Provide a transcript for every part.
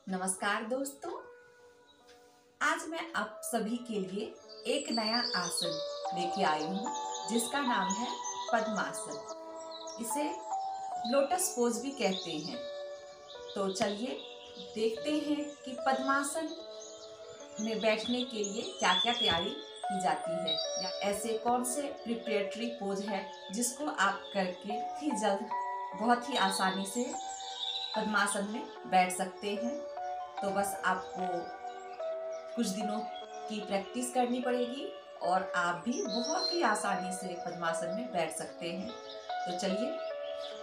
नमस्कार दोस्तों, आज मैं आप सभी के लिए एक नया आसन लेके आई हूँ जिसका नाम है पद्मासन। इसे लोटस पोज भी कहते हैं। तो चलिए देखते हैं कि पद्मासन में बैठने के लिए क्या क्या तैयारी की जाती है या ऐसे कौन से प्रिपरेटरी पोज है जिसको आप करके ही जल्द बहुत ही आसानी से पद्मासन में बैठ सकते हैं। तो बस आपको कुछ दिनों की प्रैक्टिस करनी पड़ेगी और आप भी बहुत ही आसानी से पद्मासन में बैठ सकते हैं। तो चलिए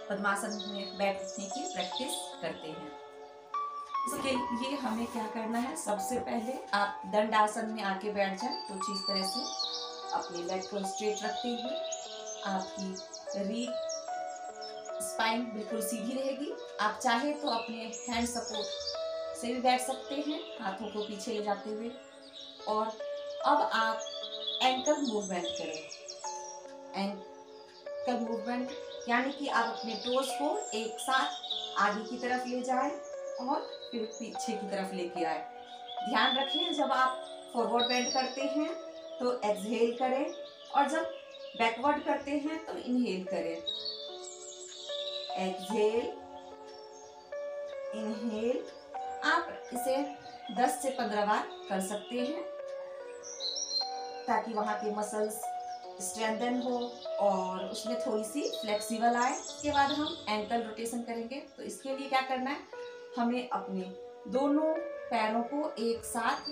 पद्मासन में बैठने की प्रैक्टिस करते हैं। इसके लिए हमें क्या करना है, सबसे पहले आप दंड आसन में आके बैठ जाएं। कुछ इस तरह से अपने लेग को स्ट्रेट रखते हुए आपकी रीढ़ स्पाइन बिल्कुल सीधी रहेगी। आप चाहे तो अपने हैंड सपोर्ट से भी बैठ सकते हैं, हाथों को पीछे ले जाते हुए। और अब आप एंकल मूवमेंट करें। एंकल मूवमेंट यानी कि आप अपने टोज को एक साथ आगे की तरफ ले जाएं और फिर पीछे की तरफ लेके आए। ध्यान रखें, जब आप फॉरवर्ड बेंड करते हैं तो एक्सहेल करें और जब बैकवर्ड करते हैं तो इनहेल करें। Exhale, inhale. आप इसे 10 से 15 बार कर सकते हैं ताकि वहां के मसल्स स्ट्रेंथन हो और उसमें थोड़ी सी फ्लेक्सिबल आए। इसके बाद हम एंकल रोटेशन करेंगे। तो इसके लिए क्या करना है, हमें अपने दोनों पैरों को एक साथ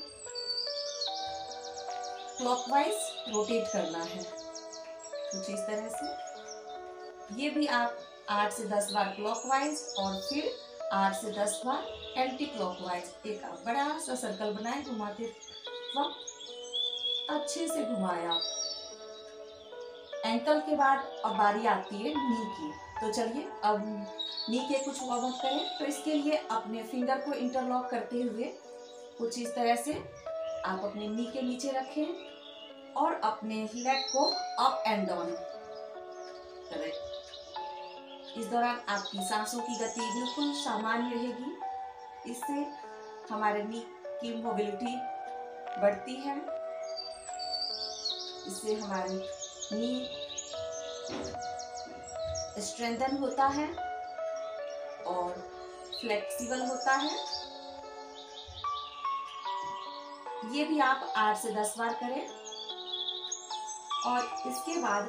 क्लॉकवाइज रोटेट करना है, कुछ इस तरह से। ये भी आप 8 से 10 बार क्लॉकवाइज और फिर 8 से 10 बार एंटी क्लॉकवाइज। एक बड़ा सा सर्कल बनाए, घुमाते वक्त अच्छे से घुमाया। एंकल के बाद अब बारी आती है नी की। तो चलिए अब नी के कुछ वार्म अप करें। तो इसके लिए अपने फिंगर को इंटरलॉक करते हुए कुछ इस तरह से आप अपने नी के नीचे रखें और अपने लेग को अप एंड डाउन करें। इस दौरान आपकी सांसों की गति बिल्कुल सामान्य रहेगी। इससे हमारे नी की मोबिलिटी बढ़ती है। इससे हमारी नी स्ट्रेंथन होता है और फ्लेक्सिबल होता है। ये भी आप 8 से 10 बार करें और इसके बाद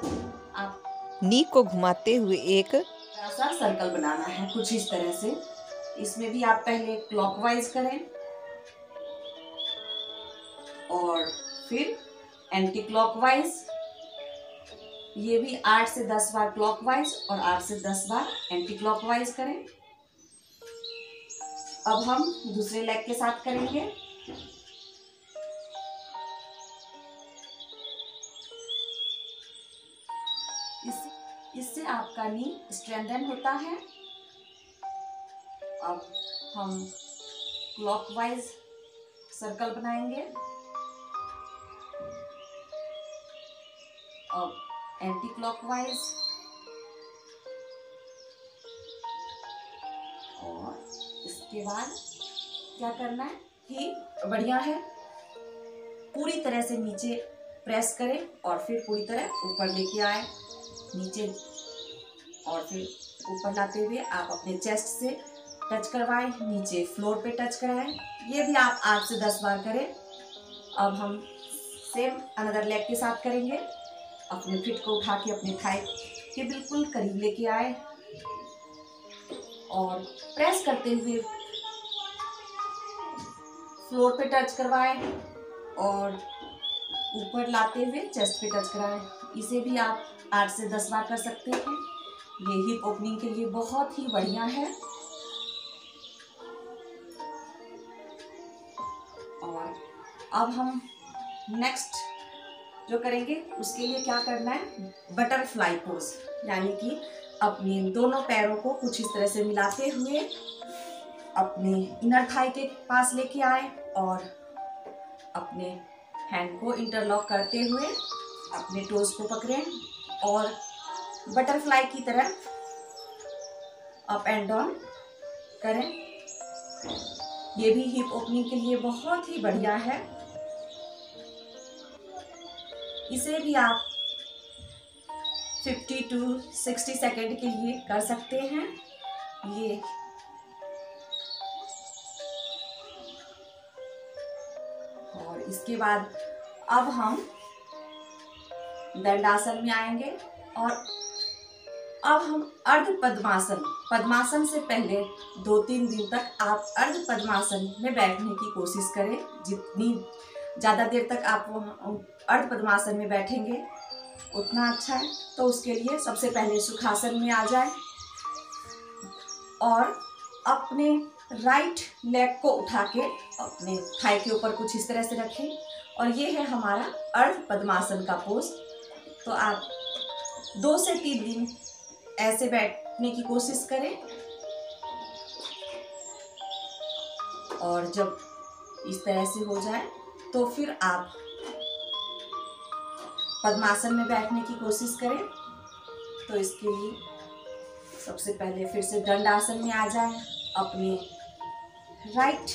आप नी को घुमाते हुए एक ऐसा सर्कल बनाना है, कुछ इस तरह से। इसमें भी आप पहले क्लॉकवाइज करें और फिर एंटी क्लॉकवाइज। ये भी 8 से 10 बार क्लॉकवाइज और 8 से 10 बार एंटी क्लॉकवाइज करें। अब हम दूसरे लेग के साथ करेंगे। इससे आपका नी स्ट्रेंथन होता है। अब हम क्लॉकवाइज सर्कल बनाएंगे। अब एंटी क्लॉकवाइज और इसके बाद क्या करना है कि बढ़िया है, पूरी तरह से नीचे प्रेस करें और फिर पूरी तरह ऊपर लेके आए, नीचे और फिर ऊपर लाते हुए आप अपने चेस्ट से टच करवाएं, नीचे फ्लोर पे टच कराएं। ये भी आप 8 से 10 बार करें। अब हम सेम अनदर लेग के साथ करेंगे। अपने फिट को उठा के अपने थाई के बिल्कुल करीब लेके आए और प्रेस करते हुए फ्लोर पे टच करवाएं और ऊपर लाते हुए चेस्ट पे टच कराएं। इसे भी आप 8 से 10 बार कर सकते हैं। ये हिप ओपनिंग के लिए बहुत ही बढ़िया है। और अब हम नेक्स्ट जो करेंगे उसके लिए क्या करना है, बटरफ्लाई पोज, यानी कि अपने दोनों पैरों को कुछ इस तरह से मिलाते हुए अपने इनर थाई के पास लेके आए और अपने हैंड को इंटरलॉक करते हुए अपने टोज को पकड़ें और बटरफ्लाई की तरह अप एंड डाउन करें। ये भी हिप ओपनिंग के लिए बहुत ही बढ़िया है। इसे भी आप 50 to 60 सेकेंड के लिए कर सकते हैं। ये और इसके बाद अब हम दंडासन में आएंगे और अब हम अर्ध पद्मासन। पद्मासन से पहले 2-3 दिन तक आप अर्ध पद्मासन में बैठने की कोशिश करें। जितनी ज़्यादा देर तक आप अर्ध पद्मासन में बैठेंगे उतना अच्छा है। तो उसके लिए सबसे पहले सुखासन में आ जाए और अपने राइट लेग को उठा के अपने थाई के ऊपर कुछ इस तरह से रखें और ये है हमारा अर्ध पद्मासन का पोज। तो आप 2 से 3 दिन ऐसे बैठने की कोशिश करें और जब इस तरह से हो जाए तो फिर आप पद्मासन में बैठने की कोशिश करें। तो इसके लिए सबसे पहले फिर से दंडासन में आ जाए। अपने राइट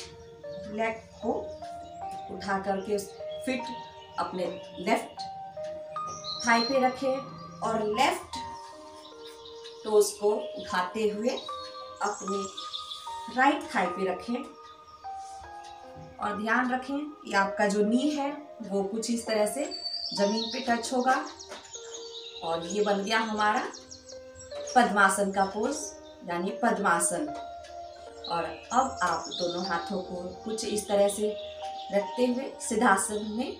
लेग को उठा करके फिट अपने लेफ्ट थाई पे रखें और लेफ्ट टोज को उठाते हुए अपने राइट थाई पे रखें और ध्यान रखें कि आपका जो नी है वो कुछ इस तरह से जमीन पे टच होगा। और ये बन गया हमारा पद्मासन का पोज यानी पद्मासन। और अब आप दोनों हाथों को कुछ इस तरह से रखते हुए सिद्धासन में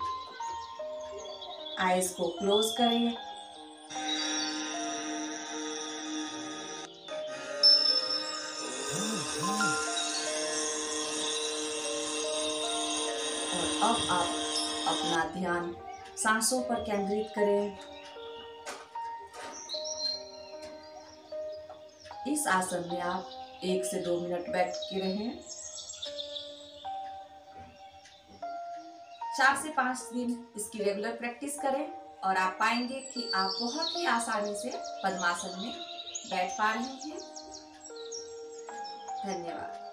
आईज को क्लोज करें और अब आप अपना ध्यान सांसों पर केंद्रित करें। इस आसन में आप 1 से 2 मिनट बैठ के रहें। 4 से 5 दिन इसकी रेगुलर प्रैक्टिस करें और आप पाएंगे कि आप बहुत ही आसानी से पद्मासन में बैठ पा रहे हैं। धन्यवाद।